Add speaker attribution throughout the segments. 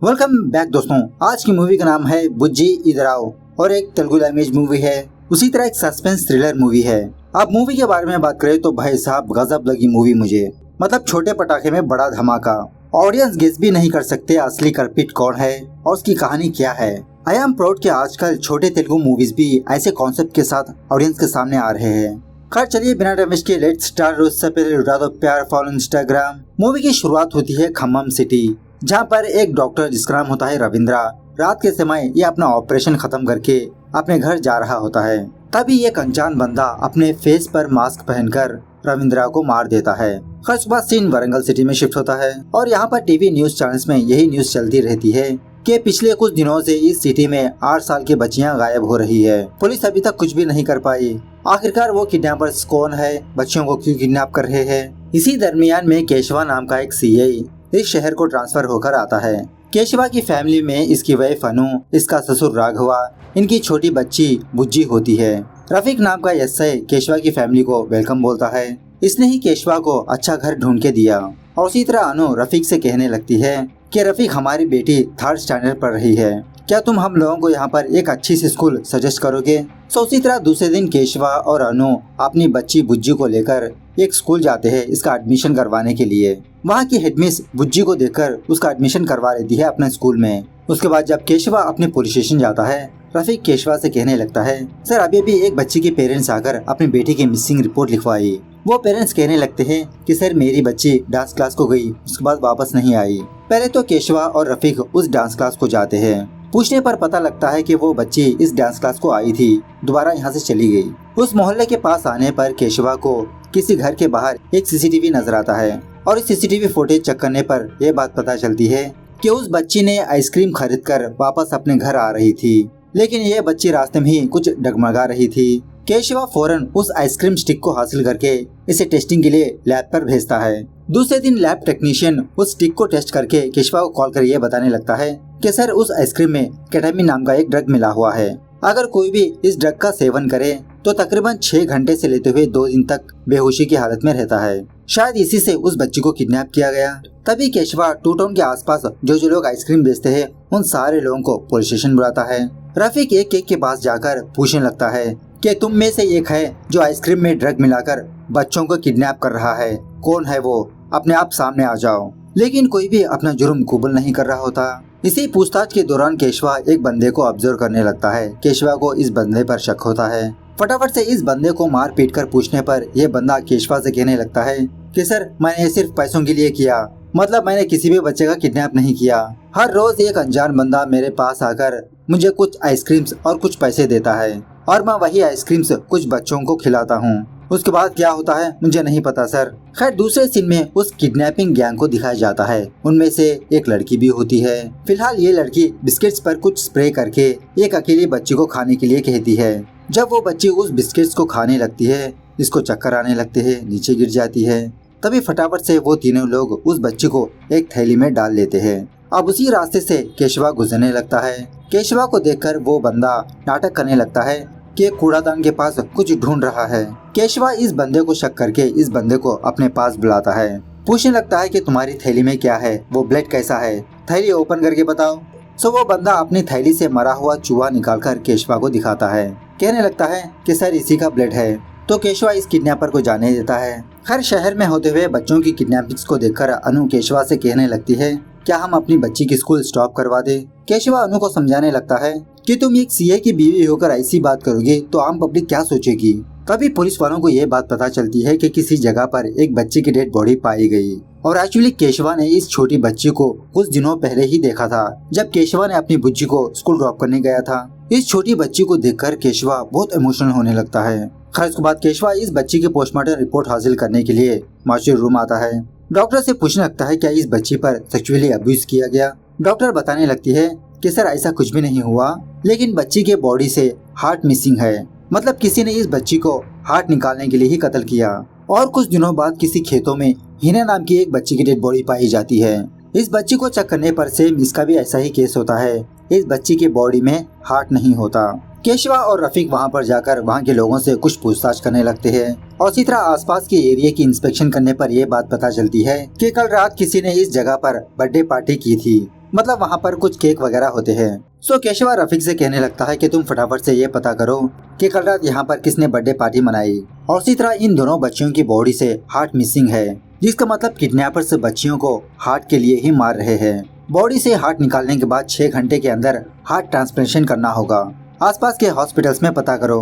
Speaker 1: Welcome back दोस्तों। आज की मूवी का नाम है बुज्जी इधर आओ और एक तेलुगु लैंग्वेज मूवी है। उसी तरह एक सस्पेंस थ्रिलर मूवी है। अब मूवी के बारे में बात करें तो भाई साहब गजब लगी मूवी मुझे। मतलब छोटे पटाखे में बड़ा धमाका। ऑडियंस गेस भी नहीं कर सकते असली कल्प्रिट कौन है और उसकी कहानी क्या है। आई एम प्राउड कि आजकल छोटे तेलुगु मूवीज भी ऐसे कॉन्सेप्ट के साथ ऑडियंस के सामने आ रहे हैं। खैर चलिए बिना टाइम वेस्ट के लेट्स स्टार्ट। उससे पहले उड़ा दो प्यार फॉलो इंस्टाग्राम। मूवी की शुरुआत होती है खम्मम सिटी, जहाँ पर एक डॉक्टर जिसका नाम होता है रविंद्रा, रात के समय ये अपना ऑपरेशन खत्म करके अपने घर जा रहा होता है। तभी एक अनजान बंदा अपने फेस पर मास्क पहनकर रविंद्रा को मार देता है। खैर सुबह सीन वरंगल सिटी में शिफ्ट होता है और यहाँ पर टीवी न्यूज चैनल्स में यही न्यूज चलती रहती है कि पिछले कुछ दिनों से इस सिटी में 8 साल की बच्चियां गायब हो रही है। पुलिस अभी तक कुछ भी नहीं कर पाई। आखिरकार वो किडनैपर्स कौन है, बच्चों को क्यों किडनैप कर रहे हैं। इसी दरमियान में केशवा नाम का एक सीआई इस शहर को ट्रांसफर होकर आता है। केशवा की फैमिली में इसकी वाइफ अनु, इसका ससुर राघवा, इनकी छोटी बच्ची बुज्जी होती है। रफीक नाम का एसआई केशवा की फैमिली को वेलकम बोलता है। इसने ही केशवा को अच्छा घर ढूंढ के दिया। और उसी तरह अनु रफीक से कहने लगती है कि रफीक हमारी बेटी 3rd स्टैंडर्ड पढ़ रही है, क्या तुम हम लोगों को यहाँ पर एक अच्छी सी स्कूल सजेस्ट करोगे। सो उसी तरह दूसरे दिन केशवा और अनु अपनी बच्ची बुज्जी को लेकर एक स्कूल जाते हैं इसका एडमिशन करवाने के लिए। वहाँ की हेडमिस बुज्जी को देखकर उसका एडमिशन करवा लेती है अपने स्कूल में। उसके बाद जब केशवा अपने पुलिस स्टेशन जाता है, रफीक केशवा से कहने लगता है सर अभी भी एक बच्ची के पेरेंट्स आकर अपनी बेटी की मिसिंग रिपोर्ट लिखवाई। वो पेरेंट्स कहने लगते हैं कि सर मेरी बच्ची डांस क्लास को गई, उसके बाद वापस नहीं आई। पहले तो केशवा और रफीक उस डांस क्लास को जाते हैं। पूछने पर पता लगता है कि वो बच्ची इस डांस क्लास को आई थी, दोबारा यहाँ से चली गई। उस मोहल्ले के पास आने पर केशवा को किसी घर के बाहर एक सीसीटीवी नजर आता है और इस सीसीटीवी फुटेज चेक करने पर यह बात पता चलती है कि उस बच्ची ने आइसक्रीम खरीदकर वापस अपने घर आ रही थी, लेकिन ये बच्ची रास्ते में ही कुछ डगमगा रही थी। केशवा फौरन उस आइसक्रीम स्टिक को हासिल करके इसे टेस्टिंग के लिए लैब पर भेजता है। दूसरे दिन लैब टेक्नीशियन उस स्टिक को टेस्ट करके केशवा को कॉल कर ये बताने लगता है कि सर उस आइसक्रीम में केटामिन नाम का एक ड्रग मिला हुआ है। अगर कोई भी इस ड्रग का सेवन करे तो तकरीबन 6 घंटे से लेते हुए 2 दिन तक बेहोशी की हालत में रहता है। शायद इसी से उस बच्ची को किडनैप किया गया। तभी केशवा टू टाउन के आसपास जो लोग आइसक्रीम बेचते हैं उन सारे लोगों को पुलिस स्टेशन बुलाता है। रफीक एक एक के पास जाकर पूछने लगता है कि तुम में से एक है जो आइसक्रीम में ड्रग मिलाकर बच्चों को किडनैप कर रहा है, कौन है वो, अपने आप सामने आ जाओ। लेकिन कोई भी अपना जुर्म कबूल नहीं कर रहा होता। इसी पूछताछ के दौरान केशवा एक बंदे को ऑब्जर्व करने लगता है। केशवा को इस बंदे पर शक होता है। फटाफट से इस बंदे को मार पीट कर पूछने पर यह बंदा केशवा से कहने लगता है कि सर मैंने ये सिर्फ पैसों के लिए किया, मतलब मैंने किसी भी बच्चे का किडनैप नहीं किया। हर रोज एक अनजान बंदा मेरे पास आकर मुझे कुछ आइसक्रीम्स और कुछ पैसे देता है और मैं वही आइसक्रीम्स कुछ बच्चों को खिलाता हूँ। उसके बाद क्या होता है मुझे नहीं पता सर। खैर दूसरे सीन में उस किडनैपिंग गैंग को दिखाया जाता है। उनमें से एक लड़की भी होती है। फिलहाल ये लड़की बिस्किट्स पर कुछ स्प्रे करके एक अकेली बच्ची को खाने के लिए कहती है। जब वो बच्ची उस बिस्किट्स को खाने लगती है, इसको चक्कर आने लगते हैं, नीचे गिर जाती है। तभी फटाफट से वो तीनों लोग उस बच्ची को एक थैली में डाल लेते हैं। अब उसी रास्ते से केशवा गुजरने लगता है। केशवा को देखकर वो बंदा नाटक करने लगता है कि कूड़ादान के पास कुछ ढूंढ रहा है। केशवा इस बंदे को शक करके इस बंदे को अपने पास बुलाता है। पूछने लगता है कि तुम्हारी थैली में क्या है, वो ब्लड कैसा है, थैली ओपन करके बताओ। सो वो बंदा अपनी थैली से मरा हुआ चूहा निकालकर केशवा को दिखाता है। कहने लगता है कि सर इसी का ब्लड है। तो केशवा इस किडनैपर को जाने देता है। हर शहर में होते हुए बच्चों की किडनैपिंग्स को देखकर अनु केशवा से कहने लगती है क्या हम अपनी बच्ची की स्कूल स्टॉप करवा दे। केशवा अनु को समझाने लगता है कि तुम एक सीए की बीवी होकर ऐसी बात करोगे तो आम पब्लिक क्या सोचेगी। तभी पुलिस वालों को ये बात पता चलती है कि किसी जगह पर एक बच्ची की डेड बॉडी पाई गई और एक्चुअली केशवा ने इस छोटी बच्ची को कुछ दिनों पहले ही देखा था जब केशवा ने अपनी बुज्जी को स्कूल ड्रॉप करने गया था। इस छोटी बच्ची को देखकर केशवा बहुत इमोशनल होने लगता है। खैर उसके बाद केशवा इस बच्ची की पोस्टमार्टम रिपोर्ट हासिल करने के लिए मार्चुरी रूम आता है। डॉक्टर से पूछने लगता है क्या इस बच्ची पर सेक्सुअली अब्यूज किया गया। डॉक्टर बताने लगती है कि सर ऐसा कुछ भी नहीं हुआ, लेकिन बच्ची के बॉडी से हार्ट मिसिंग है, मतलब किसी ने इस बच्ची को हार्ट निकालने के लिए ही कत्ल किया। और कुछ दिनों बाद किसी खेतों में हिना नाम की एक बच्ची की डेड बॉडी पाई जाती है। इस बच्ची को चेक करने पर सेम इसका भी ऐसा ही केस होता है। इस बच्ची की बॉडी में हार्ट नहीं होता। केशवा और रफीक वहां पर जाकर वहां के लोगों से कुछ पूछताछ करने लगते हैं और इसी तरह आसपास के एरिया की इंस्पेक्शन करने पर यह बात पता चलती है कि कल रात किसी ने इस जगह पर बर्थडे पार्टी की थी। मतलब वहाँ पर कुछ केक वगैरह होते हैं। सो केशवा रफीक से कहने लगता है कि तुम फटाफट से ये पता करो कि कल रात यहाँ पर किसने बर्थडे पार्टी मनाई। और इसी तरह इन दोनों बच्चियों की बॉडी से हार्ट मिसिंग है, जिसका मतलब किडनैपर्स बच्चियों को हार्ट के लिए ही मार रहे हैं। बॉडी से हार्ट निकालने के बाद 6 घंटे के अंदर हार्ट ट्रांसप्लांटेशन करना होगा। आसपास के हॉस्पिटल्स में पता करो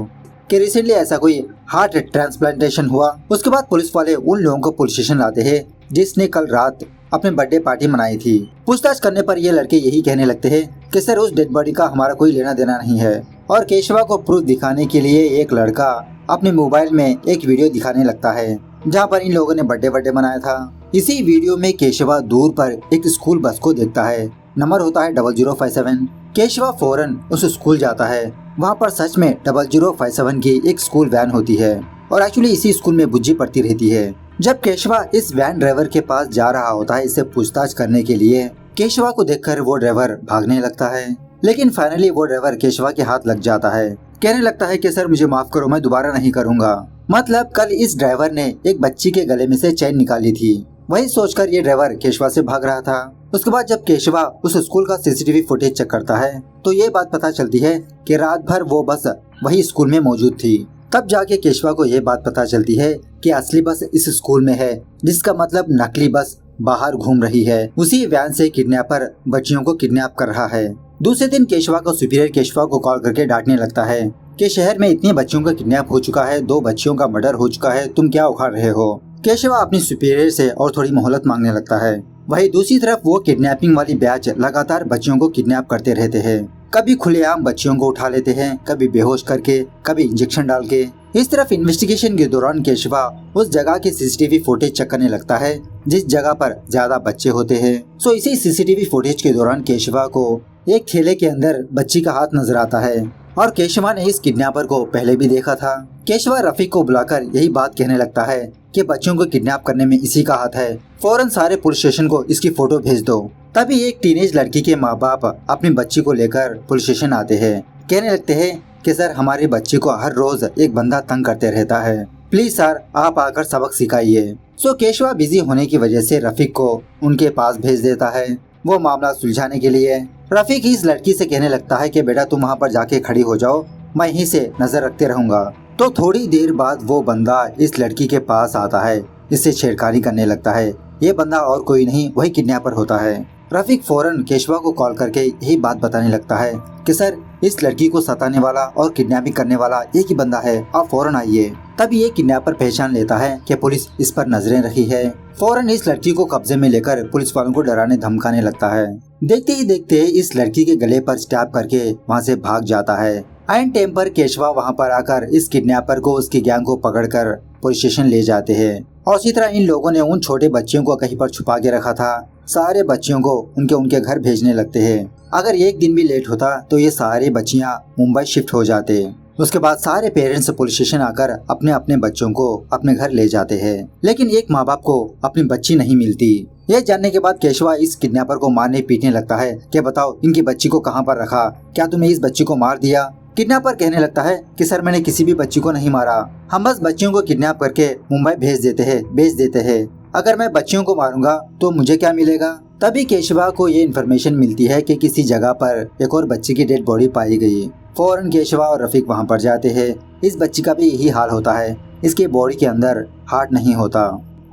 Speaker 1: कि रिसेंटली ऐसा कोई हार्ट ट्रांसप्लांटेशन हुआ। उसके बाद पुलिस वाले उन लोगों को पुलिस स्टेशन लाते हैं जिसने कल रात अपने बर्थडे पार्टी मनाई थी। पूछताछ करने पर ये लड़के यही कहने लगते हैं कि सर उस डेड बॉडी का हमारा कोई लेना देना नहीं है। और केशवा को प्रूफ दिखाने के लिए एक लड़का अपने मोबाइल में एक वीडियो दिखाने लगता है जहाँ पर इन लोगों ने बर्थडे मनाया था। इसी वीडियो में केशवा दूर पर एक स्कूल बस को देखता है, नंबर होता है 0057। केशवा फौरन उस स्कूल जाता है। वहाँ पर सच में 0057 की एक स्कूल वैन होती है और एक्चुअली इसी स्कूल में बुज्जी पढ़ती रहती है। जब केशवा इस वैन ड्राइवर के पास जा रहा होता है इससे पूछताछ करने के लिए, केशवा को देखकर वो ड्राइवर भागने लगता है। लेकिन फाइनली वो ड्राइवर केशवा के हाथ लग जाता है, कहने लगता है कि सर मुझे माफ करो, मैं दोबारा नहीं करूँगा। मतलब कल इस ड्राइवर ने एक बच्ची के गले में से चैन निकाली थी, वही सोचकर ये ड्राइवर केशवा से भाग रहा था। उसके बाद जब केशवा उस स्कूल का सीसीटीवी फुटेज चेक करता है तो ये बात पता चलती है कि रात भर वो बस वही स्कूल में मौजूद थी। तब जाके केशवा को ये बात पता चलती है कि असली बस इस स्कूल में है, जिसका मतलब नकली बस बाहर घूम रही है। उसी वैन से किडनैपर बच्चियों को किडनैप कर रहा है। दूसरे दिन केशवा का सुपीरियर केशवा को कॉल करके डांटने लगता है कि शहर में इतने बच्चियों का किडनैप हो चुका है, 2 बच्चियों का मर्डर हो चुका है, तुम क्या उखाड़ रहे हो। केशवा अपनी सुपीरियर से और थोड़ी मोहलत मांगने लगता है। वहीं दूसरी तरफ वो किडनैपिंग वाली बैच लगातार बच्चियों को किडनैप करते रहते हैं। कभी खुलेआम बच्चियों को उठा लेते हैं, कभी बेहोश करके, कभी इंजेक्शन डाल के। इस तरफ इन्वेस्टिगेशन के दौरान केशवा उस जगह की सीसीटीवी फुटेज चेक करने लगता है जिस जगह पर ज्यादा बच्चे होते हैं। सो इसी सीसीटीवी फुटेज के दौरान केशवा को एक थैले के अंदर बच्ची का हाथ नजर आता है और केशवा ने इस किडनैपर को पहले भी देखा था। केशवा रफीक को बुलाकर यही बात कहने लगता है कि बच्चों को किडनैप करने में इसी का हाथ है, फौरन सारे पुलिस स्टेशन को इसकी फोटो भेज दो। तभी एक टीनेज लड़की के माँ बाप अपनी बच्ची को लेकर पुलिस स्टेशन आते हैं, कहने लगते हैं कि सर हमारी बच्ची को हर रोज एक बंदा तंग करते रहता है, प्लीज सर आप आकर सबक सिखाइए। सो केशवा बिजी होने की वजह से रफीक को उनके पास भेज देता है वो मामला सुलझाने के लिए। रफीक इस लड़की से कहने लगता है कि बेटा तुम वहाँ पर जाके खड़ी हो जाओ, मैं यहीं से नजर रखते रहूंगा। तो थोड़ी देर बाद वो बंदा इस लड़की के पास आता है, इससे छेड़खानी करने लगता है। ये बंदा और कोई नहीं वही किडनैपर होता है। रफीक फौरन केशवा को कॉल करके यही बात बताने लगता है कि सर इस लड़की को सताने वाला और किडनैपिंग करने वाला एक ही बंदा है, आप फौरन आइए। तभी ये किडनैपर पहचान लेता है कि पुलिस इस पर नजरें रखी है। फौरन इस लड़की को कब्जे में लेकर पुलिस वालों को डराने धमकाने लगता है। देखते ही देखते इस लड़की के गले पर स्टैब करके वहाँ से भाग जाता है। एंड टाइम पर केशवा वहाँ पर आकर इस किडनैपर को उसकी गैंग को पकड़कर पुलिस स्टेशन ले जाते हैं। और इसी तरह इन लोगों ने उन छोटे बच्चियों को कहीं पर छुपा के रखा था, सारे बच्चियों को उनके घर भेजने लगते हैं। अगर एक दिन भी लेट होता तो ये सारी बच्चियां मुंबई शिफ्ट हो जाते। उसके बाद सारे पेरेंट्स पुलिस स्टेशन आकर अपने अपने बच्चों को अपने घर ले जाते हैं, लेकिन एक माँ बाप को अपनी बच्ची नहीं मिलती। ये जानने के बाद केशवा इस किडनैपर को मारने पीटने लगता है कि बताओ इनकी बच्ची को कहाँ पर रखा, क्या तुमने इस बच्ची को मार दिया। किडनैपर कहने लगता है कि सर मैंने किसी भी बच्ची को नहीं मारा, हम बस बच्चियों को किडनैप करके मुंबई भेज देते हैं। अगर मैं बच्चियों को मारूंगा तो मुझे क्या मिलेगा। तभी केशवा को ये इन्फॉर्मेशन मिलती है कि किसी जगह पर एक और बच्ची की डेड बॉडी पाई गई। फौरन केशवा और रफीक वहाँ पर जाते हैं। इस बच्ची का भी यही हाल होता है, इसके बॉडी के अंदर हार्ट नहीं होता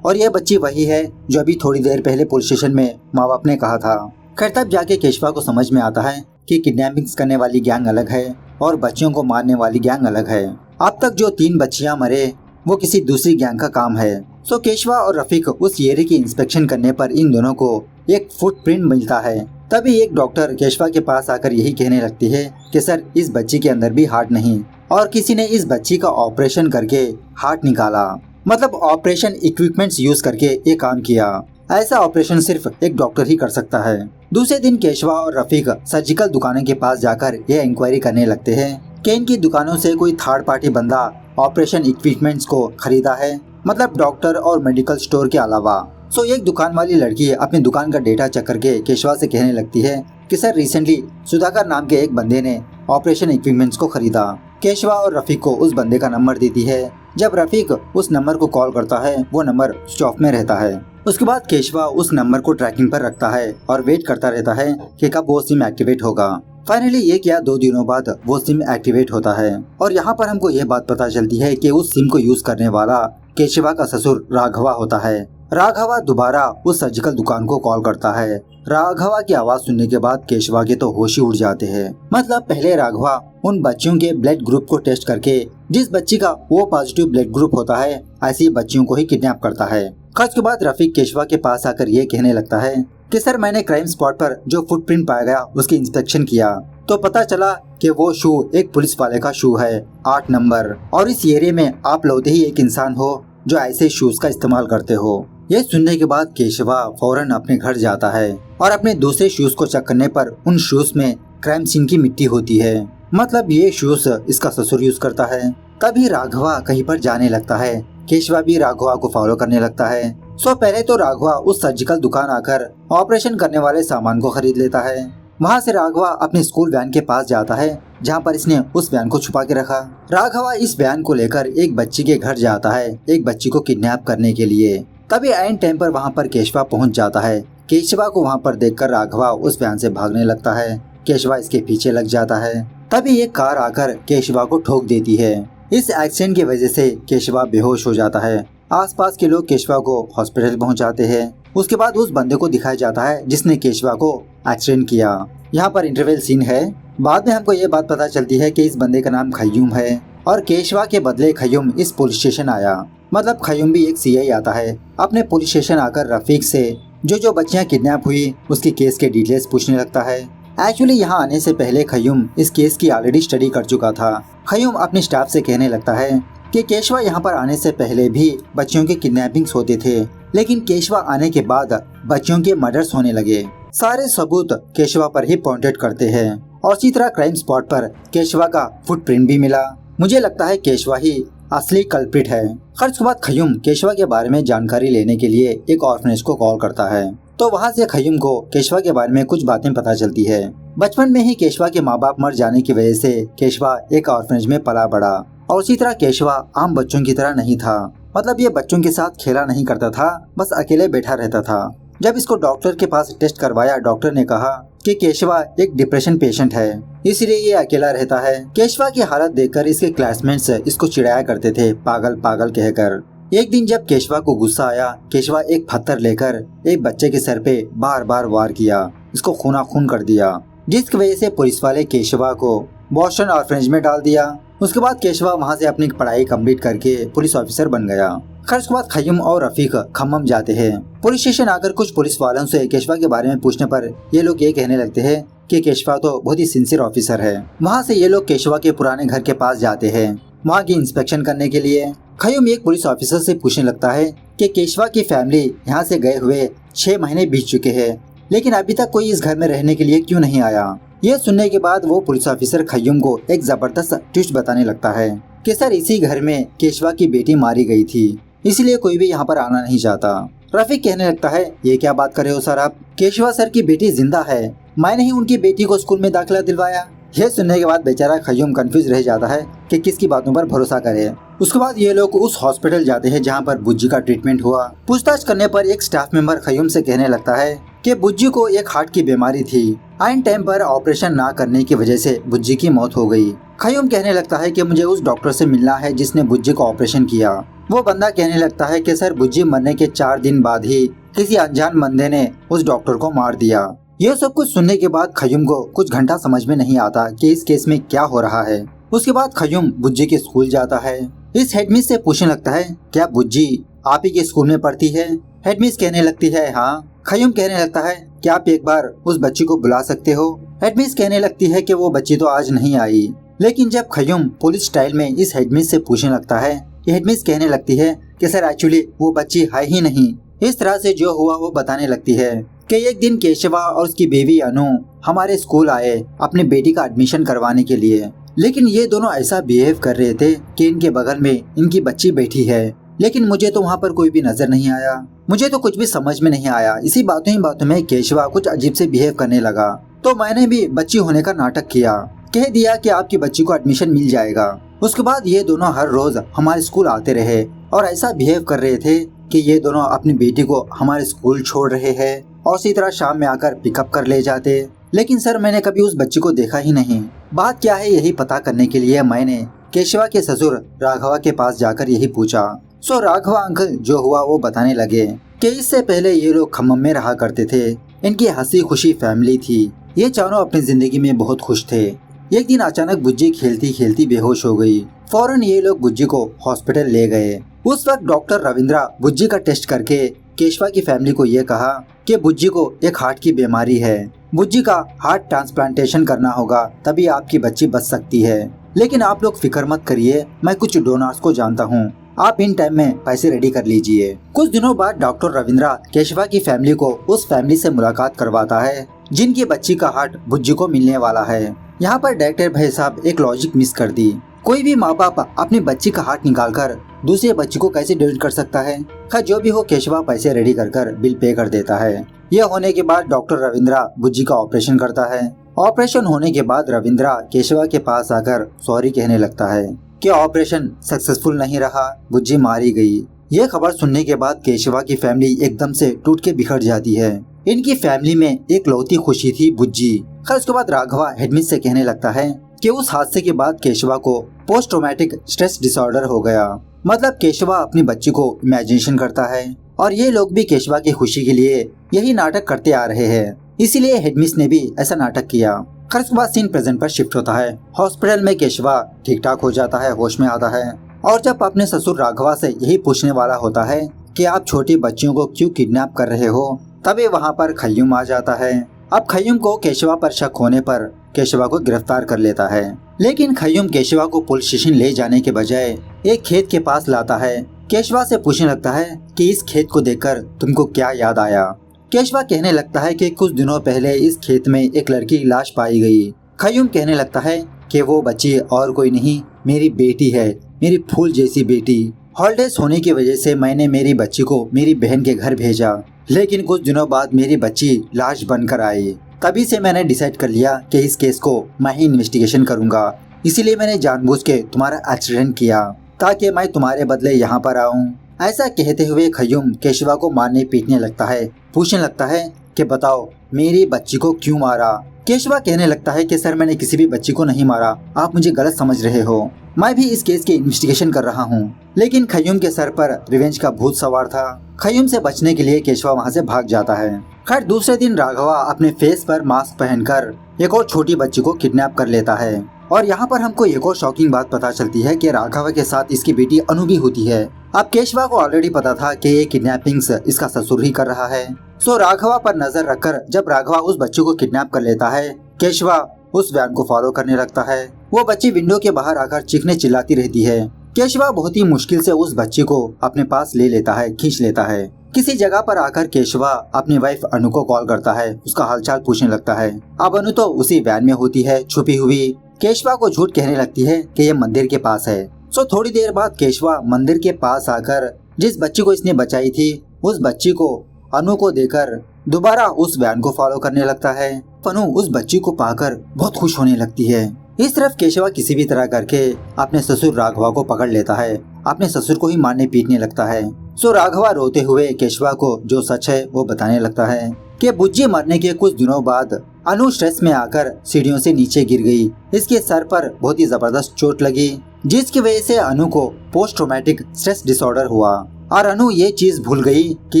Speaker 1: और यह बच्ची वही है जो अभी थोड़ी देर पहले पुलिस स्टेशन में माँ बाप ने कहा था। खैर तब जाके केशवा को समझ में आता है कि किडनैपिंग करने वाली गैंग अलग है और बच्चियों को मारने वाली गैंग अलग है। अब तक जो 3 बच्चियां मरे वो किसी दूसरी गैंग का काम है। सो केशवा और रफीक उस एरिया की इंस्पेक्शन करने पर इन दोनों को एक फुटप्रिंट मिलता है। तभी एक डॉक्टर केशवा के पास आकर यही कहने लगती है कि सर इस बच्ची के अंदर भी हार्ट नहीं और किसी ने इस बच्ची का ऑपरेशन करके हार्ट निकाला, मतलब ऑपरेशन इक्विपमेंट्स यूज करके ये काम किया। ऐसा ऑपरेशन सिर्फ एक डॉक्टर ही कर सकता है। दूसरे दिन केशवा और रफीक सर्जिकल दुकानों के पास जाकर ये इंक्वायरी करने लगते हैं कि इनकी दुकानों से कोई थर्ड पार्टी बंदा ऑपरेशन इक्विपमेंट्स को खरीदा है, मतलब डॉक्टर और मेडिकल स्टोर के अलावा। सो एक दुकान वाली लड़की अपनी दुकान का डेटा चेक करके केशवा से कहने लगती है कि सर रिसेंटली सुधाकर नाम के एक बंदे ने ऑपरेशन इक्विपमेंट्स को खरीदा। केशवा और रफीक को उस बंदे का नंबर देती है। जब रफीक उस नंबर को कॉल करता है वो नंबर स्विच ऑफ में रहता है। उसके बाद केशवा उस नंबर को ट्रैकिंग पर रखता है और वेट करता रहता है कि कब वो सिम एक्टिवेट होगा। फाइनली ये क्या 2 दिनों बाद वो सिम एक्टिवेट होता है और यहाँ पर हमको ये बात पता चलती है कि उस सिम को यूज करने वाला केशवा का ससुर राघवा होता है। राघवा दोबारा उस सर्जिकल दुकान को कॉल करता है। राघवा की आवाज सुनने के बाद केशवा के तो होश ही उड़ जाते हैं। मतलब पहले राघवा उन बच्चियों के ब्लड ग्रुप को टेस्ट करके जिस बच्ची का वो पॉजिटिव ब्लड ग्रुप होता है ऐसी बच्चियों को ही किडनैप करता है। खर्च के बाद रफीक केशवा के पास आकर ये कहने लगता है कि सर मैंने क्राइम स्पॉट पर जो फुटप्रिंट पाया गया उसकी इंस्पेक्शन किया तो पता चला कि वो शू एक पुलिस वाले का शू है 8 नंबर, और इस एरिया में आप लोग ही एक इंसान हो जो ऐसे शूज का इस्तेमाल करते हो। ये सुनने के बाद केशवा फौरन अपने घर जाता है और अपने दूसरे शूज को चेक करने पर उन शूज में क्राइम सीन की मिट्टी होती है। मतलब ये शूज इसका ससुर यूज करता है। तभी राघवा कहीं पर जाने लगता है। केशवा भी राघवा को फॉलो करने लगता है। पहले तो राघवा उस सर्जिकल दुकान आकर ऑपरेशन करने वाले सामान को खरीद लेता है। वहाँ से राघवा अपने स्कूल वैन के पास जाता है जहाँ पर इसने उस वैन को छुपा के रखा। राघवा इस वैन को लेकर एक बच्ची के घर जाता है एक बच्ची को किडनैप करने के लिए। तभी एंड टाइम पर वहाँ पर केशवा पहुँच जाता है। केशवा को वहाँ पर देखकर राघवा उस वैन से भागने लगता है। केशवा इसके पीछे लग जाता है। तभी एक कार आकर केशवा को ठोक देती है। इस एक्सीडेंट की वजह से केशवा बेहोश हो जाता है। आसपास के लोग केशवा को हॉस्पिटल पहुंचाते हैं। उसके बाद उस बंदे को दिखाया जाता है जिसने केशवा को एक्सीडेंट किया। यहाँ पर इंटरवल सीन है। बाद में हमको ये बात पता चलती है कि इस बंदे का नाम खयूम है और केशवा के बदले खयूम इस पुलिस स्टेशन आया। मतलब खयूम भी एक सीआई आता है अपने पुलिस स्टेशन आकर रफीक से जो बच्चियां किडनैप हुई उसकी केस के डिटेल्स पूछने लगता है। एक्चुअली यहाँ आने से पहले खयूम इस केस की ऑलरेडी स्टडी कर चुका था। खयूम अपने स्टाफ से कहने लगता है कि केशवा यहाँ पर आने से पहले भी बच्चियों के किडनैपिंग्स होते थे, लेकिन केशवा आने के बाद बच्चियों के मर्डर्स होने लगे। सारे सबूत केशवा पर ही पॉइंटेड करते हैं और इसी तरह क्राइम स्पॉट पर केशवा का फुटप्रिंट भी मिला। मुझे लगता है केशवा ही असली कल्प्रिट है। खर्च के बाद खयूम केशवा के बारे में जानकारी लेने के लिए एक ऑर्फनेज को कॉल करता है तो वहाँ से खयूम को केशवा के बारे में कुछ बातें पता चलती है। बचपन में ही केशवा के माँ बाप मर जाने की वजह से केशवा एक ऑर्फनेज में पला बड़ा और उसी तरह केशवा आम बच्चों की तरह नहीं था। मतलब ये बच्चों के साथ खेला नहीं करता था, बस अकेले बैठा रहता था। जब इसको डॉक्टर के पास टेस्ट करवाया डॉक्टर ने कहा कि केशवा एक डिप्रेशन पेशेंट है, इसलिए ये अकेला रहता है। केशवा की हालत देखकर इसके क्लासमेट्स इसको चिढ़ाया करते थे पागल पागल कहकर। एक दिन जब केशवा को गुस्सा आया केशवा एक पत्थर लेकर एक बच्चे के सर पे बार बार वार किया, इसको खूना खून कर दिया, जिसकी वजह से पुलिस वाले केशवा को बोस्टन ऑर्फनेज में डाल दिया। उसके बाद केशवा वहाँ से अपनी पढ़ाई कंप्लीट करके पुलिस ऑफिसर बन गया। खर्च के बाद खयूम और रफीक खम्मम जाते हैं। पुलिस स्टेशन आकर कुछ पुलिस वालों से केशवा के बारे में पूछने पर ये लोग ये कहने लगते हैं कि केशवा तो बहुत ही सिंसियर ऑफिसर है। वहाँ से ये लोग केशवा के पुराने घर के पास जाते हैं वहाँ की इंस्पेक्शन करने के लिए। खयूम एक पुलिस ऑफिसर से पूछने लगता है कि केशवा की फैमिली यहाँ से गए हुए 6 महीने बीत चुके हैं, लेकिन अभी तक कोई इस घर में रहने के लिए क्यों नहीं आया। ये सुनने के बाद वो पुलिस ऑफिसर खयूम को एक जबरदस्त ट्विस्ट बताने लगता है कि सर इसी घर में केशवा की बेटी मारी गई थी, इसलिए कोई भी यहाँ पर आना नहीं चाहता। रफीक कहने लगता है ये क्या बात कर रहे हो सर आप, केशवा सर की बेटी जिंदा है, मैंने ही उनकी बेटी को स्कूल में दाखिला दिलवाया। यह सुनने के बाद बेचारा खयूम कंफ्यूज रह जाता है कि किसकी बातों पर भरोसा करे। उसके बाद ये लोग उस हॉस्पिटल जाते हैं जहाँ पर बुज्जी का ट्रीटमेंट हुआ। पूछताछ करने पर एक स्टाफ मेंबर खयूम से कहने लगता है कि बुज्जी को एक हार्ट की बीमारी थी, आइन टाइम पर ऑपरेशन ना करने की वजह से बुज्जी की मौत हो गई। खयूम कहने लगता है कि मुझे उस डॉक्टर से मिलना है जिसने बुज्जी को ऑपरेशन किया। वो बंदा कहने लगता है कि सर बुज्जी मरने के 4 दिन बाद ही किसी अनजान बंदे ने उस डॉक्टर को मार दिया। यह सब कुछ सुनने के बाद खयूम को कुछ घंटा समझ में नहीं आता कि इस केस में क्या हो रहा है। उसके बाद खयूम बुज्जी के स्कूल जाता है। इस हेडमिस से पूछने लगता है क्या बुज्जी आप ही के स्कूल में पढ़ती है। हेडमिस कहने लगती है हाँ। खयूम कहने लगता है क्या आप एक बार उस बच्ची को बुला सकते हो। हेडमिस कहने लगती है कि वो बच्ची तो आज नहीं आई। लेकिन जब खयूम पुलिस स्टाइल में इस हेडमिस से पूछने लगता है, हेडमिस कहने लगती है कि सर एक्चुअली वो बच्ची है ही नहीं। इस तरह से जो हुआ वो बताने लगती है कि एक दिन केशवा और उसकी बेबी अनु हमारे स्कूल आए अपनी बेटी का एडमिशन करवाने के लिए, लेकिन ये दोनों ऐसा बिहेव कर रहे थे कि इनके बगल में इनकी बच्ची बैठी है, लेकिन मुझे तो वहाँ पर कोई भी नजर नहीं आया, मुझे तो कुछ भी समझ में नहीं आया। इसी बातों ही बातों में केशवा कुछ अजीब से बिहेव करने लगा। तो मैंने भी बच्ची होने का नाटक किया, कह दिया कि आपकी बच्ची को एडमिशन मिल जाएगा। उसके बाद ये दोनों हर रोज हमारे स्कूल आते रहे और ऐसा बिहेव कर रहे थे कि ये दोनों अपनी बेटी को हमारे स्कूल छोड़ रहे हैं और इसी तरह शाम में आकर पिकअप कर ले जाते। लेकिन सर मैंने कभी उस बच्ची को देखा ही नहीं। बात क्या है यही पता करने के लिए मैंने केशवा के ससुर राघवा के पास जाकर यही पूछा। सो राघवा अंकल जो हुआ वो बताने लगे कि इससे पहले ये लोग खम्मम में रहा करते थे। इनकी हंसी खुशी फैमिली थी। ये चारों अपनी जिंदगी में बहुत खुश थे। एक दिन अचानक बुज्जी खेलती खेलती बेहोश हो गई। फौरन ये लोग बुज्जी को हॉस्पिटल ले गए। उस वक्त डॉक्टर रविंद्रा बुज्जी का टेस्ट करके केशवा की फैमिली को ये कहा कि बुज्जी को एक हार्ट की बीमारी है, बुज्जी का हार्ट ट्रांसप्लांटेशन करना होगा, तभी आपकी बच्ची बच सकती है। लेकिन आप लोग फिक्र मत करिए, मैं कुछ डोनर्स को जानता हूँ, आप इन टाइम में पैसे रेडी कर लीजिए। कुछ दिनों बाद डॉक्टर रविंद्रा केशवा की फैमिली को उस फैमिली से मुलाकात करवाता है जिनकी बच्ची का हार्ट बुज्जी को मिलने वाला है। यहाँ पर डायरेक्टर भाई साहब एक लॉजिक मिस कर दी। कोई भी माँ बाप अपनी बच्ची का हार्ट निकालकर दूसरे बच्ची को कैसे डोनेट कर सकता है। खैर जो भी हो, केशवा पैसे रेडी कर बिल पे कर देता है। यह होने के बाद डॉक्टर रविंद्रा बुज्जी का ऑपरेशन करता है। ऑपरेशन होने के बाद रविंद्रा केशवा के पास आकर सॉरी कहने लगता है कि ऑपरेशन सक्सेसफुल नहीं रहा, बुज्जी मारी गई। ये खबर सुनने के बाद केशवा की फैमिली एकदम से टूट के बिखर जाती है। इनकी फैमिली में एक लौती खुशी थी बुज्जी। खैर उसके बाद राघवा हेडमिस से कहने लगता है कि उस हादसे के बाद केशवा को पोस्ट ट्रॉमेटिक स्ट्रेस डिसऑर्डर हो गया। मतलब केशवा अपनी बच्ची को इमेजिनेशन करता है और ये लोग भी केशवा की खुशी के लिए यही नाटक करते आ रहे हैं। इसीलिए हेडमिस ने भी ऐसा नाटक किया। खैर उसके बाद सीन प्रेजेंट पर शिफ्ट होता है। हॉस्पिटल में केशवा ठीक ठाक हो जाता है, होश में आता है और जब अपने ससुर राघवा से यही पूछने वाला होता है कि आप छोटी बच्चियों को क्यों किडनैप कर रहे हो, तभी वहाँ पर खय्यूम आ जाता है। अब खय्यूम को केशवा पर शक होने पर केशवा को गिरफ्तार कर लेता है। लेकिन खय्यूम केशवा को पुलिस स्टेशन ले जाने के बजाय एक खेत के पास लाता है। केशवा से पूछने लगता है कि इस खेत को देखकर तुमको क्या याद आया। केशवा कहने लगता है कि कुछ दिनों पहले इस खेत में एक लड़की की लाश पाई गई। खय्यूम कहने लगता है कि वो बच्ची और कोई नहीं, मेरी बेटी है, मेरी फूल जैसी बेटी। हॉलिडेज होने की वजह से मैंने मेरी बच्ची को मेरी बहन के घर भेजा, लेकिन कुछ दिनों बाद मेरी बच्ची लाश बनकर आई। तभी से मैंने डिसाइड कर लिया कि इस केस को मैं ही इन्वेस्टिगेशन करूंगा। इसीलिए मैंने जानबूझ के तुम्हारा एक्सीडेंट किया ताकि मैं तुम्हारे बदले यहाँ पर आऊँ। ऐसा कहते हुए खय्यूम केशवा को मारने पीटने लगता है। पूछने लगता है कि बताओ मेरी बच्ची को क्यों मारा। केशवा कहने लगता है कि सर मैंने किसी भी बच्ची को नहीं मारा, आप मुझे गलत समझ रहे हो, मैं भी इस केस की इन्वेस्टिगेशन कर रहा हूँ। लेकिन खय्यूम के सर पर रिवेंज का भूत सवार था। खय्यूम से बचने के लिए केशवा वहाँ से भाग जाता है। खैर दूसरे दिन राघवा अपने फेस पर मास्क पहनकर एक और छोटी बच्ची को किडनैप कर लेता है और यहाँ पर हमको एक और शॉकिंग बात पता चलती है कि राघवा के साथ इसकी बेटी अनु भी होती है। अब केशवा को ऑलरेडी पता था कि ये किडनैपिंग्स इसका ससुर ही कर रहा है। सो राघवा पर नजर रखकर जब राघवा उस बच्ची को किडनैप कर लेता है, केशवा उस वैन को फॉलो करने लगता है। वो बच्ची विंडो के बाहर आकर चीखने चिल्लाती रहती है। केशवा बहुत ही मुश्किल से उस बच्ची को अपने पास ले लेता है, खींच लेता है। किसी जगह पर आकर केशवा अपनी वाइफ अनु को कॉल करता है, उसका हालचाल पूछने लगता है। अब अनु तो उसी वैन में होती है छुपी हुई। केशवा को झूठ कहने लगती है कि ये मंदिर के पास है। सो थोड़ी देर बाद केशवा मंदिर के पास आकर जिस बच्ची को इसने बचाई थी उस बच्ची को अनु को देकर दोबारा उस वैन को फॉलो करने लगता है। अनु उस बच्ची को पाकर बहुत खुश होने लगती है। इस तरफ केशवा किसी भी तरह करके अपने ससुर राघवा को पकड़ लेता है, अपने ससुर को ही मारने पीटने लगता है। सो राघवा रोते हुए केशवा को जो सच है वो बताने लगता है कि बुज्जी मरने के कुछ दिनों बाद अनु स्ट्रेस में आकर सीढ़ियों से नीचे गिर गई। इसके सर पर बहुत ही जबरदस्त चोट लगी जिसकी वजह से अनु को पोस्ट ट्रॉमेटिक स्ट्रेस डिसऑर्डर हुआ और अनु ये चीज भूल गई कि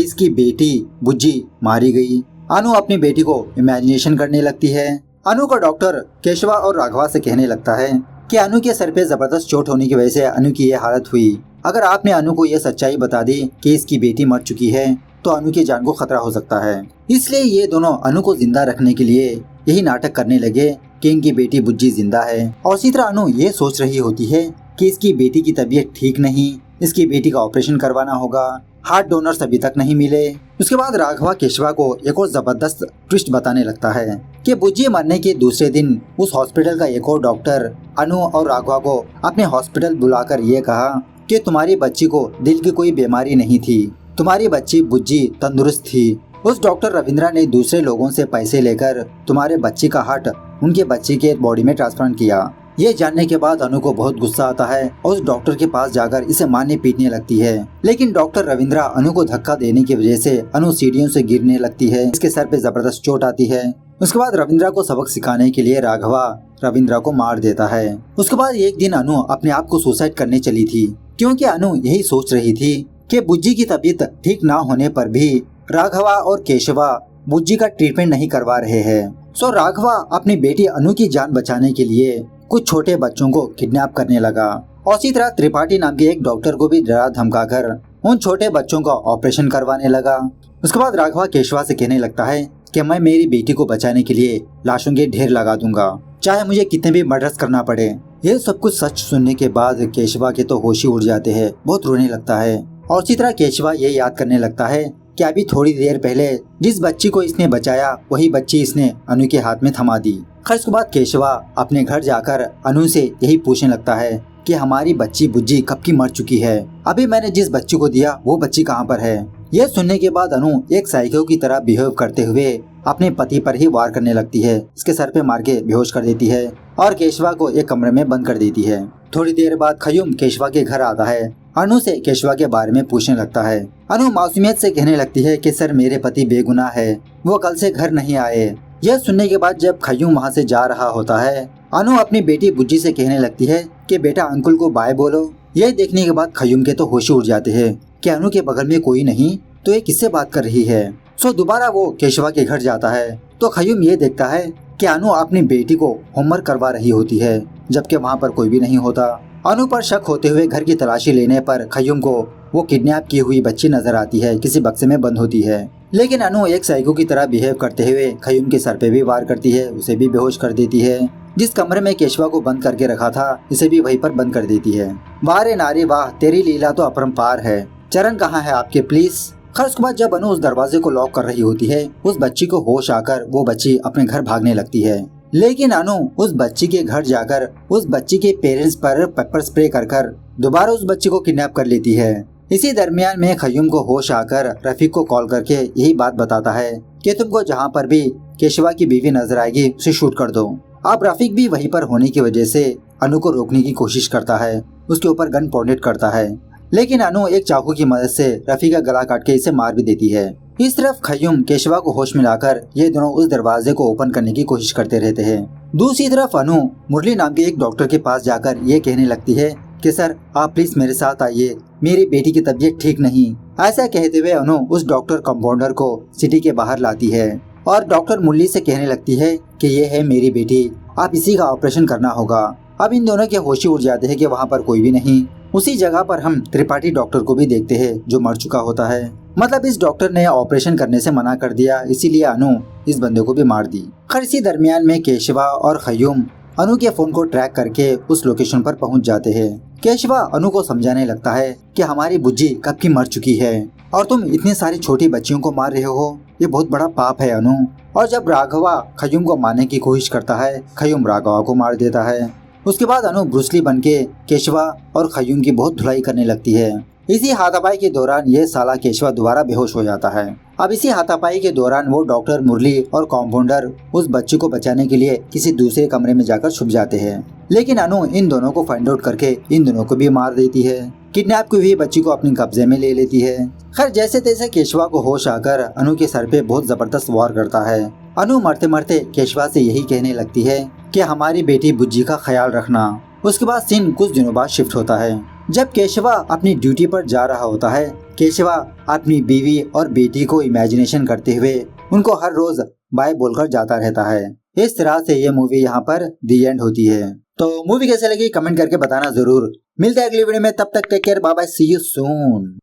Speaker 1: इसकी बेटी बुज्जी मारी गई। अनु अपनी बेटी को इमेजिनेशन करने लगती है। अनु का डॉक्टर केशवा और राघवा से कहने लगता है कि अनु के सर पे जबरदस्त चोट होने की वजह से अनु की ये हालत हुई। अगर आपने अनु को ये सच्चाई बता दी कि इसकी बेटी मर चुकी है तो अनु की जान को खतरा हो सकता है। इसलिए ये दोनों अनु को जिंदा रखने के लिए यही नाटक करने लगे कि इनकी बेटी बुज्जी जिंदा है। और इसी तरह अनु ये सोच रही होती है कि इसकी बेटी की तबीयत ठीक नहीं, इसकी बेटी का ऑपरेशन करवाना होगा, हार्ट डोनर्स अभी तक नहीं मिले। उसके बाद राघवा केशवा को एक और जबरदस्त ट्विस्ट बताने लगता है कि बुज्जी मरने के दूसरे दिन उस हॉस्पिटल का एक और डॉक्टर अनु और राघवा को अपने हॉस्पिटल बुलाकर ये कहा कि तुम्हारी बच्ची को दिल की कोई बीमारी नहीं थी, तुम्हारी बच्ची बुज्जी तंदुरुस्त थी, उस डॉक्टर रविंद्रा ने दूसरे लोगों से पैसे लेकर तुम्हारे बच्ची का हार्ट उनके बच्ची के बॉडी में ट्रांसप्लांट किया। ये जानने के बाद अनु को बहुत गुस्सा आता है और उस डॉक्टर के पास जाकर इसे मारने पीटने लगती है। लेकिन डॉक्टर रविंद्रा अनु को धक्का देने की वजह से अनु सीढ़ियों से गिरने लगती है। इसके सर पे जबरदस्त चोट आती है। उसके बाद रविंद्रा को सबक सिखाने के लिए राघवा रविंद्रा को मार देता है। उसके बाद एक दिन अनु अपने आप को सुसाइड करने चली थी, क्योंकि अनु यही सोच रही थी कि बुज्जी की तबीयत ठीक ना होने पर भी राघवा और केशवा बुज्जी का ट्रीटमेंट नहीं करवा रहे हैं। सो राघवा अपनी बेटी अनु की जान बचाने के लिए कुछ छोटे बच्चों को किडनैप करने लगा और इसी तरह त्रिपाठी नाम के एक डॉक्टर को भी डरा धमकाकर उन छोटे बच्चों का ऑपरेशन करवाने लगा। उसके बाद राघवा केशवा से कहने लगता है कि मैं मेरी बेटी को बचाने के लिए लाशों के ढेर लगा दूंगा, चाहे मुझे कितने भी मर्डर्स करना पड़े। ये सब कुछ सच सुनने के बाद केशवा के तो होश ही उड़ जाते हैं, बहुत रोने लगता है। और इसी तरह केशवा ये याद करने लगता है कि अभी थोड़ी देर पहले जिस बच्ची को इसने बचाया वही बच्ची इसने अनु के हाथ में थमा दी। खैर उसके बाद केशवा अपने घर जाकर अनु से यही पूछने लगता है कि हमारी बच्ची बुज्जी कब की मर चुकी है, अभी मैंने जिस बच्ची को दिया वो बच्ची कहाँ पर है। यह सुनने के बाद अनु एक साइको की तरह बिहेव करते हुए अपने पति पर ही वार करने लगती है। इसके सर पे मार के बेहोश कर देती है और केशवा को एक कमरे में बंद कर देती है। थोड़ी देर बाद खयूम केशवा के घर आता है। अनु से केशवा के बारे में पूछने लगता है। अनु मासूमियत से कहने लगती है कि सर मेरे पति बेगुनाह है, वो कल से घर नहीं आए। यह सुनने के बाद जब खयूम वहाँ से जा रहा होता है, अनु अपनी बेटी बुज्जी से कहने लगती है कि बेटा अंकुल को बाय बोलो। यह देखने के बाद खयूम के तो होश उड़ जाते हैं कि अनु के बगल में कोई नहीं तो ये किससे बात कर रही है। सो दोबारा वो केशवा के घर जाता है तो खयूम ये देखता है कि अनु अपनी बेटी को होमवर्क करवा रही होती है, जबकि वहाँ पर कोई भी नहीं होता। अनु पर शक होते हुए घर की तलाशी लेने पर खयूम को वो किडनैप की हुई बच्ची नजर आती है, किसी बक्से में बंद होती है। लेकिन अनु एक साइको की तरह बिहेव करते हुए खयूम के सर पे भी वार करती है, उसे भी बेहोश कर देती है। जिस कमरे में केशवा को बंद करके रखा था इसे भी वहीं पर बंद कर देती है। वाह रे नारी वाह, तेरी लीला तो अपरंपार है, चरण कहाँ है आपके प्लीज। खैर उसके बाद जब अनु उस दरवाजे को लॉक कर रही होती है, उस बच्ची को होश आकर वो बच्ची अपने घर भागने लगती है। लेकिन अनु उस बच्ची के घर जाकर उस बच्ची के पेरेंट्स पर पेपर स्प्रे कर दोबारा उस बच्ची को किडनैप कर लेती है। इसी दरमियान में खयूम को होश आकर रफीक को कॉल करके यही बात बताता है कि तुमको जहाँ पर भी केशवा की बीवी नजर आएगी उसे शूट कर दो। अब रफीक भी वहीं पर होने की वजह से अनु को रोकने की कोशिश करता है, उसके ऊपर गन पॉइंट करता है। लेकिन अनु एक चाकू की मदद से रफीक का गला काट के इसे मार भी देती है। इस तरफ खयूम केशवा को होश में लाकर ये दोनों उस दरवाजे को ओपन करने की कोशिश करते रहते हैं। दूसरी तरफ अनु मुरली नाम के एक डॉक्टर के पास जाकर ये कहने लगती है कि सर आप प्लीज मेरे साथ आइए, मेरी बेटी की तबीयत ठीक नहीं। ऐसा कहते हुए अनु उस डॉक्टर कंपाउंडर को सिटी के बाहर लाती है और डॉक्टर मुरली से कहने लगती है कि ये है मेरी बेटी, आप इसी का ऑपरेशन करना होगा। अब इन दोनों के होश उड़ जाते हैं कि वहाँ पर कोई भी नहीं। उसी जगह पर हम त्रिपाठी डॉक्टर को भी देखते हैं जो मर चुका होता है। मतलब इस डॉक्टर ने ऑपरेशन करने से मना कर दिया, इसीलिए अनु इस बंदे को भी मार दी। खैर इसी दरमियान में केशवा और खयूम अनु के फोन को ट्रैक करके उस लोकेशन पर पहुंच जाते हैं। केशवा अनु को समझाने लगता है कि हमारी बुज्जी कब की मर चुकी है और तुम इतनी सारी छोटी बच्चियों को मार रहे हो, ये बहुत बड़ा पाप है अनु। और जब राघवा खयूम को मारने की कोशिश करता है, खयूम राघवा को मार देता है। उसके बाद अनु ब्रूस ली बनके केशवा और खयूम की बहुत धुलाई करने लगती है। इसी हाथापाई के दौरान ये साला केशवा दोबारा बेहोश हो जाता है। अब इसी हाथापाई के दौरान वो डॉक्टर मुरली और कंपाउंडर उस बच्ची को बचाने के लिए किसी दूसरे कमरे में जाकर छुप जाते हैं। लेकिन अनु इन दोनों को फाइंड आउट करके इन दोनों को भी मार देती है। किडनैप की हुई बच्ची को अपने कब्जे में ले लेती है। खैर जैसे तैसे केशवा को होश आकर अनु के सर पे बहुत जबरदस्त वार करता है। अनु मरते मरते केशवा से यही कहने लगती है कि हमारी बेटी बुज्जी का ख्याल रखना। उसके बाद सीन कुछ दिनों बाद शिफ्ट होता है। जब केशवा अपनी ड्यूटी पर जा रहा होता है, केशवा अपनी बीवी और बेटी को इमेजिनेशन करते हुए उनको हर रोज बाय बोलकर जाता रहता है। इस तरह से ये मूवी यहाँ पर दी एंड होती है। तो मूवी कैसे लगी कमेंट करके बताना जरूर। मिलते हैं अगली वीडियो में, तब तक take care, bye bye, see you soon.